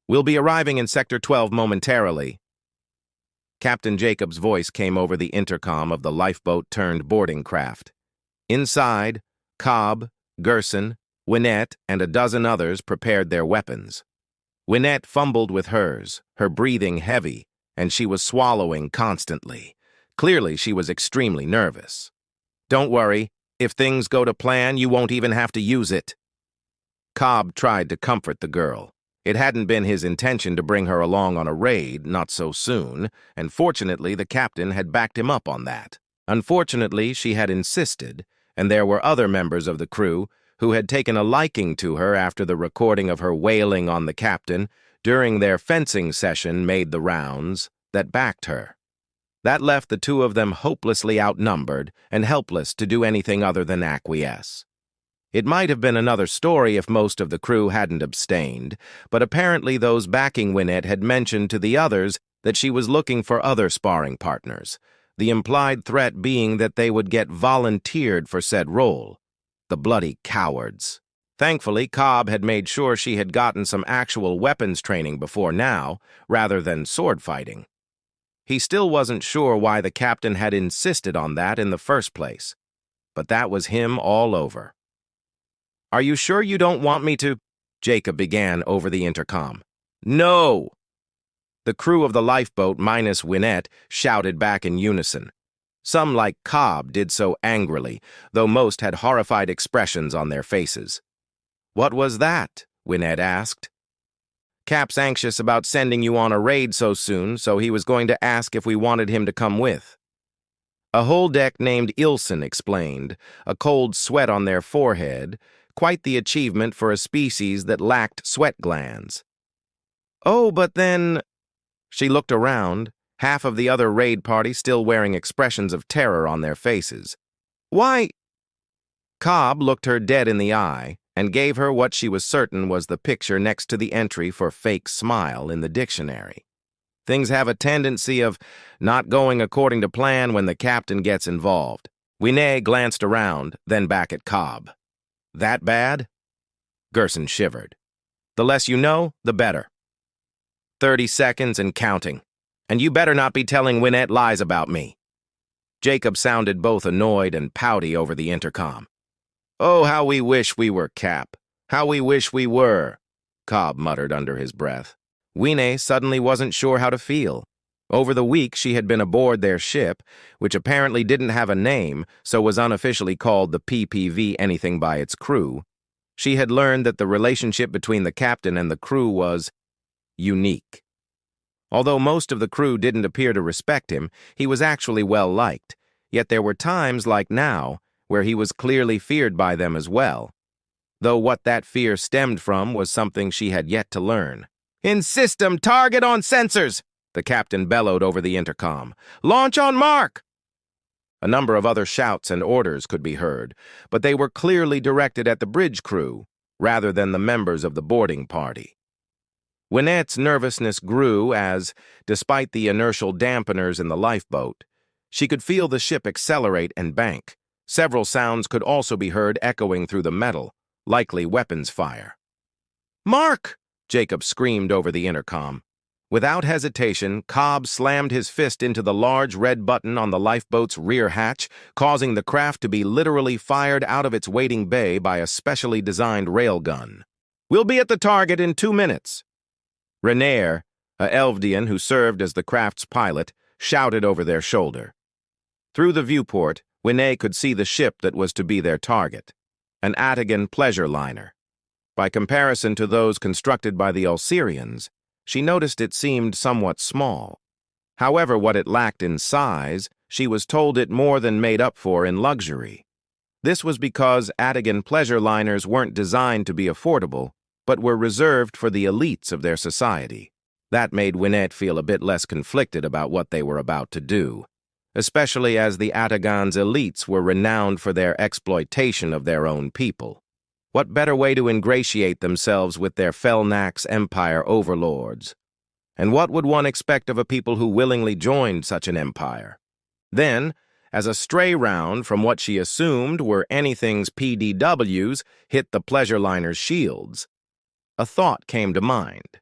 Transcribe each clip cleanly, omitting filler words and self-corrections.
We'll be arriving in Sector 12 momentarily. Captain Jacob's voice came over the intercom of the lifeboat-turned-boarding craft. Inside, Cobb, Gerson, Winet, and a dozen others prepared their weapons. Winet fumbled with hers, her breathing heavy, and she was swallowing constantly. Clearly, she was extremely nervous. "Don't worry. If things go to plan, you won't even have to use it." Cobb tried to comfort the girl. It hadn't been his intention to bring her along on a raid, not so soon, and fortunately the captain had backed him up on that. Unfortunately, she had insisted, and there were other members of the crew who had taken a liking to her after the recording of her wailing on the captain during their fencing session made the rounds, that backed her. That left the two of them hopelessly outnumbered and helpless to do anything other than acquiesce. It might have been another story if most of the crew hadn't abstained, but apparently those backing Winet had mentioned to the others that she was looking for other sparring partners, the implied threat being that they would get volunteered for said role. The bloody cowards. Thankfully, Cobb had made sure she had gotten some actual weapons training before now, rather than sword fighting. He still wasn't sure why the captain had insisted on that in the first place, but that was him all over. "Are you sure you don't want me to?" Jacob began over the intercom. "No!" The crew of the lifeboat, minus Winet, shouted back in unison. Some, like Cobb, did so angrily, though most had horrified expressions on their faces. "What was that?" Winet asked. "Cap's anxious about sending you on a raid so soon, so he was going to ask if we wanted him to come with." A holdek named Ilson explained, a cold sweat on their forehead, quite the achievement for a species that lacked sweat glands. "Oh, but then—" She looked around, half of the other raid party still wearing expressions of terror on their faces. "Why—" Cobb looked her dead in the eye and gave her what she was certain was the picture next to the entry for fake smile in the dictionary. Things have a tendency of not going according to plan when the captain gets involved. Winet glanced around, then back at Cobb. "That bad?" Gerson shivered. "The less you know, the better. 30 seconds and counting. And you better not be telling Winet lies about me." Jacob sounded both annoyed and pouty over the intercom. "Oh, how we wish we were Cap. How we wish we were," Cobb muttered under his breath. Winet suddenly wasn't sure how to feel. Over the week, she had been aboard their ship, which apparently didn't have a name, so was unofficially called the PPV Anything by its crew. She had learned that the relationship between the captain and the crew was unique. Although most of the crew didn't appear to respect him, he was actually well-liked, yet there were times, like now, where he was clearly feared by them as well. Though what that fear stemmed from was something she had yet to learn. "In system, target on sensors!" the captain bellowed over the intercom. "Launch on mark!" A number of other shouts and orders could be heard, but they were clearly directed at the bridge crew, rather than the members of the boarding party. Winet's nervousness grew as, despite the inertial dampeners in the lifeboat, she could feel the ship accelerate and bank. Several sounds could also be heard echoing through the metal, likely weapons fire. "Mark!" Jacob screamed over the intercom. Without hesitation, Cobb slammed his fist into the large red button on the lifeboat's rear hatch, causing the craft to be literally fired out of its waiting bay by a specially designed railgun. "We'll be at the target in 2 minutes." Renair, a Elvdian who served as the craft's pilot, shouted over their shoulder. Through the viewport, Winet could see the ship that was to be their target, an Atagan pleasure liner. By comparison to those constructed by the Ulcerians, she noticed it seemed somewhat small. However, what it lacked in size, she was told it more than made up for in luxury. This was because Atagan pleasure liners weren't designed to be affordable, but were reserved for the elites of their society. That made Winet feel a bit less conflicted about what they were about to do, especially as the Atagan's elites were renowned for their exploitation of their own people. What better way to ingratiate themselves with their Felnax Empire overlords? And what would one expect of a people who willingly joined such an empire? Then, as a stray round from what she assumed were Anything's PDWs hit the pleasure liner's shields, a thought came to mind.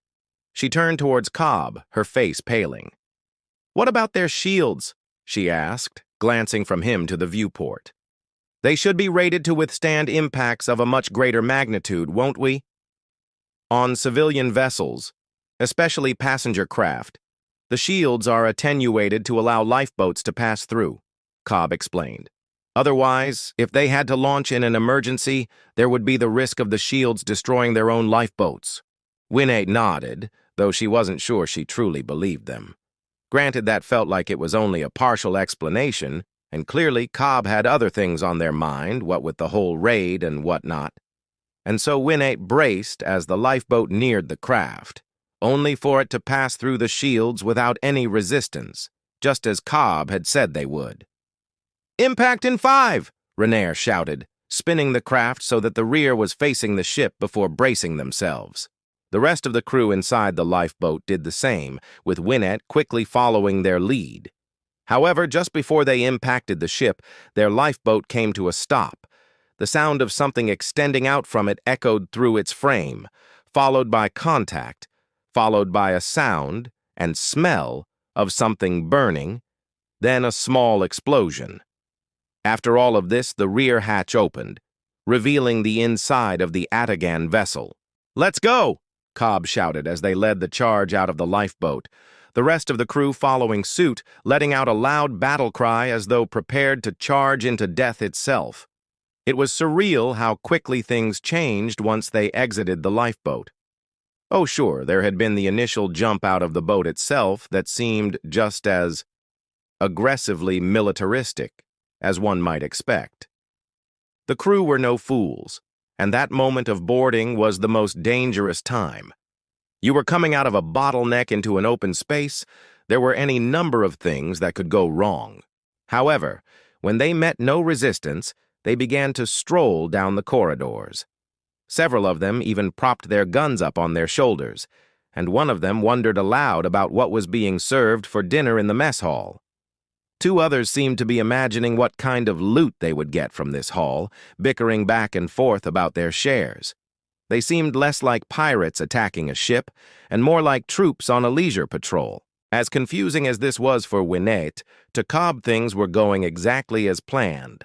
She turned towards Cobb, her face paling. "What about their shields?" she asked, glancing from him to the viewport. "They should be rated to withstand impacts of a much greater magnitude, won't we?" "On civilian vessels, especially passenger craft, the shields are attenuated to allow lifeboats to pass through," Cobb explained. "Otherwise, if they had to launch in an emergency, there would be the risk of the shields destroying their own lifeboats." Winet nodded, though she wasn't sure she truly believed them. Granted, that felt like it was only a partial explanation, and clearly Cobb had other things on their mind, what with the whole raid and whatnot. And so Winet braced as the lifeboat neared the craft, only for it to pass through the shields without any resistance, just as Cobb had said they would. "Impact in 5!" Rainier shouted, spinning the craft so that the rear was facing the ship before bracing themselves. The rest of the crew inside the lifeboat did the same, with Winet quickly following their lead. However, just before they impacted the ship, their lifeboat came to a stop. The sound of something extending out from it echoed through its frame, followed by contact, followed by a sound and smell of something burning, then a small explosion. After all of this, the rear hatch opened, revealing the inside of the Atagan vessel. "Let's go!" Cobb shouted as they led the charge out of the lifeboat, the rest of the crew following suit, letting out a loud battle cry as though prepared to charge into death itself. It was surreal how quickly things changed once they exited the lifeboat. Oh, sure, there had been the initial jump out of the boat itself that seemed just as aggressively militaristic as one might expect. The crew were no fools, and that moment of boarding was the most dangerous time. You were coming out of a bottleneck into an open space. There were any number of things that could go wrong. However, when they met no resistance, they began to stroll down the corridors. Several of them even propped their guns up on their shoulders, and one of them wondered aloud about what was being served for dinner in the mess hall. 2 others seemed to be imagining what kind of loot they would get from this haul, bickering back and forth about their shares. They seemed less like pirates attacking a ship and more like troops on a leisure patrol. As confusing as this was for Winet, to Cobb things were going exactly as planned.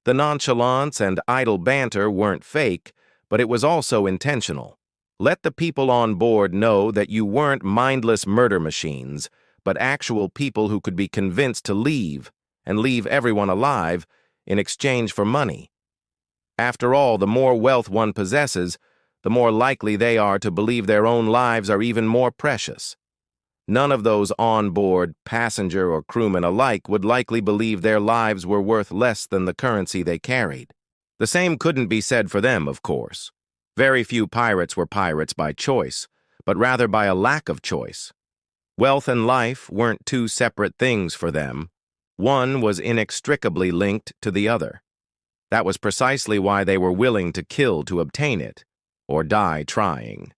The nonchalance and idle banter weren't fake, but it was also intentional. Let the people on board know that you weren't mindless murder machines, but actual people who could be convinced to leave, and leave everyone alive, in exchange for money. After all, the more wealth one possesses, the more likely they are to believe their own lives are even more precious. None of those on-board, passenger or crewmen alike, would likely believe their lives were worth less than the currency they carried. The same couldn't be said for them, of course. Very few pirates were pirates by choice, but rather by a lack of choice. Wealth and life weren't 2 separate things for them. One was inextricably linked to the other. That was precisely why they were willing to kill to obtain it, or die trying.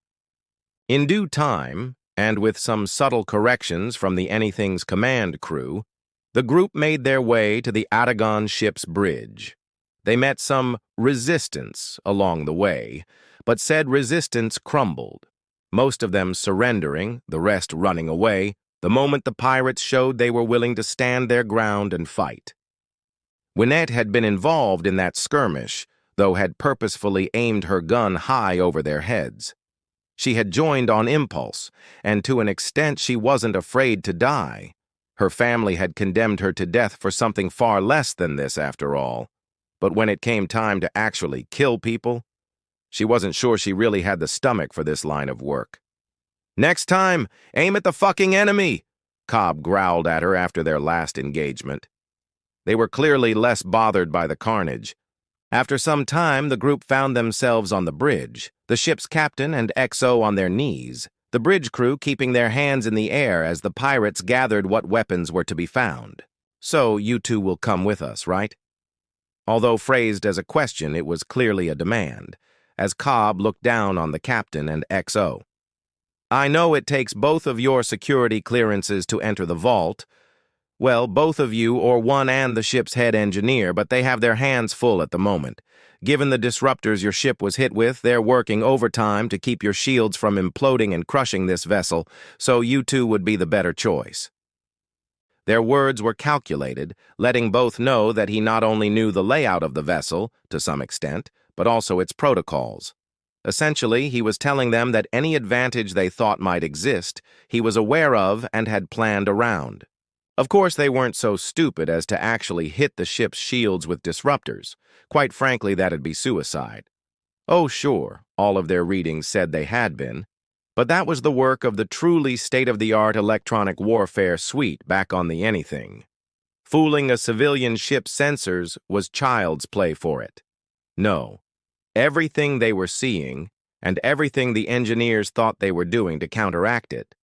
In due time, and with some subtle corrections from the Anything's command crew, the group made their way to the Atagan ship's bridge. They met some resistance along the way, but said resistance crumbled, most of them surrendering, the rest running away, the moment the pirates showed they were willing to stand their ground and fight. Winet had been involved in that skirmish, though had purposefully aimed her gun high over their heads. She had joined on impulse, and to an extent she wasn't afraid to die. Her family had condemned her to death for something far less than this, after all. But when it came time to actually kill people, she wasn't sure she really had the stomach for this line of work. "Next time, aim at the fucking enemy," Cobb growled at her after their last engagement. They were clearly less bothered by the carnage. After some time, the group found themselves on the bridge, the ship's captain and XO on their knees, the bridge crew keeping their hands in the air as the pirates gathered what weapons were to be found. "So you 2 will come with us, right?" Although phrased as a question, it was clearly a demand, as Cobb looked down on the captain and XO. "I know it takes both of your security clearances to enter the vault. Well, both of you or one and the ship's head engineer, but they have their hands full at the moment. Given the disruptors your ship was hit with, they're working overtime to keep your shields from imploding and crushing this vessel, so you two would be the better choice." Their words were calculated, letting both know that he not only knew the layout of the vessel, to some extent, but also its protocols. Essentially, he was telling them that any advantage they thought might exist, he was aware of and had planned around. Of course, they weren't so stupid as to actually hit the ship's shields with disruptors. Quite frankly, that'd be suicide. Oh, sure, all of their readings said they had been, but that was the work of the truly state-of-the-art electronic warfare suite back on the Anything. Fooling a civilian ship's sensors was child's play for it. No, everything they were seeing, and everything the engineers thought they were doing to counteract it,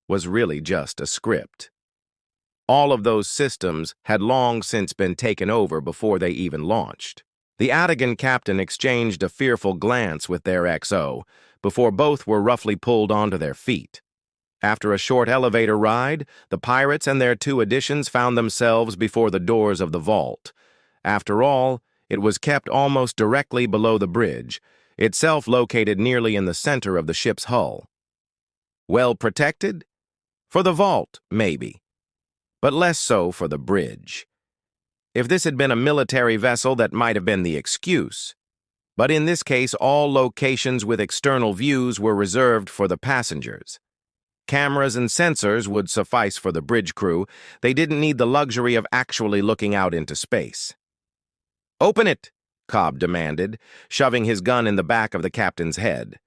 was really just a script. All of those systems had long since been taken over before they even launched. The Atagan captain exchanged a fearful glance with their XO before both were roughly pulled onto their feet. After a short elevator ride, the pirates and their two additions found themselves before the doors of the vault. After all, it was kept almost directly below the bridge, itself located nearly in the center of the ship's hull. Well protected? For the vault, maybe, but less so for the bridge. If this had been a military vessel, that might have been the excuse. But in this case, all locations with external views were reserved for the passengers. Cameras and sensors would suffice for the bridge crew. They didn't need the luxury of actually looking out into space. "Open it," Cobb demanded, shoving his gun in the back of the captain's head.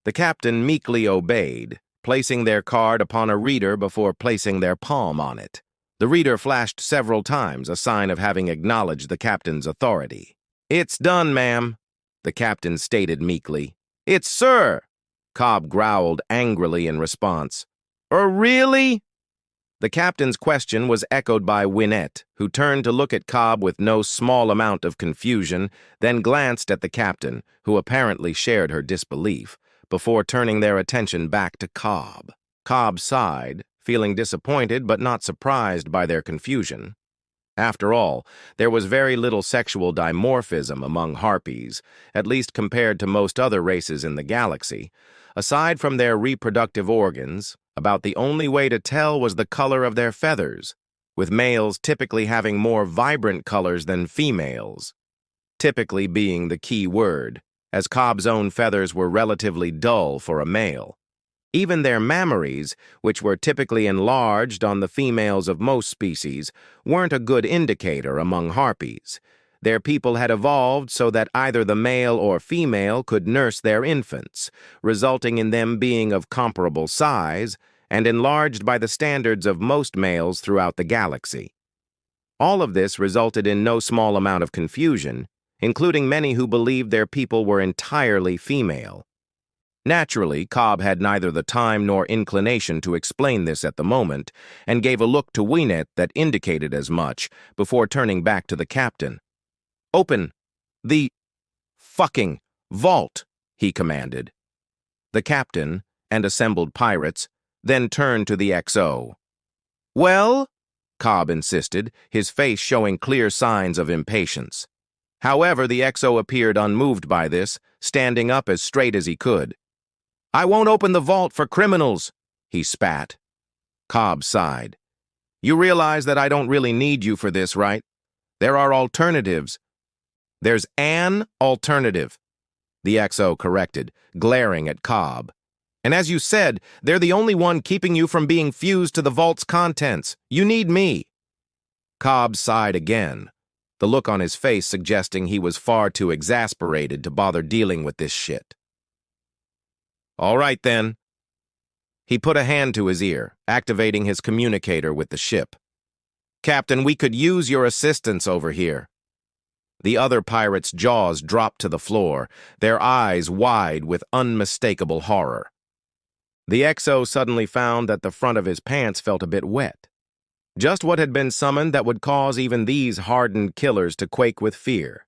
The captain meekly obeyed, placing their card upon a reader before placing their palm on it. The reader flashed several times, a sign of having acknowledged the captain's authority. "It's done, ma'am," the captain stated meekly. "It's sir," Cobb growled angrily in response. Really?" The captain's question was echoed by Winet, who turned to look at Cobb with no small amount of confusion, then glanced at the captain, who apparently shared her disbelief, before turning their attention back to Cobb. Cobb sighed, feeling disappointed but not surprised by their confusion. After all, there was very little sexual dimorphism among harpies, at least compared to most other races in the galaxy. Aside from their reproductive organs, about the only way to tell was the color of their feathers, with males typically having more vibrant colors than females. Typically being the key word, as Cobb's own feathers were relatively dull for a male. Even their mammaries, which were typically enlarged on the females of most species, weren't a good indicator among harpies. Their people had evolved so that either the male or female could nurse their infants, resulting in them being of comparable size and enlarged by the standards of most males throughout the galaxy. All of this resulted in no small amount of confusion, including many who believed their people were entirely female. Naturally, Cobb had neither the time nor inclination to explain this at the moment, and gave a look to Winet that indicated as much, before turning back to the captain. "Open the fucking vault," he commanded. The captain and assembled pirates then turned to the XO. "Well?" Cobb insisted, his face showing clear signs of impatience. However, the XO appeared unmoved by this, standing up as straight as he could. "I won't open the vault for criminals," he spat. Cobb sighed. "You realize that I don't really need you for this, right? There are alternatives." "There's an alternative," the XO corrected, glaring at Cobb. "And as you said, they're the only one keeping you from being fused to the vault's contents. You need me." Cobb sighed again, the look on his face suggesting he was far too exasperated to bother dealing with this shit. "All right, then." He put a hand to his ear, activating his communicator with the ship. "Captain, we could use your assistance over here." The other pirates' jaws dropped to the floor, their eyes wide with unmistakable horror. The XO suddenly found that the front of his pants felt a bit wet. Just what had been summoned that would cause even these hardened killers to quake with fear.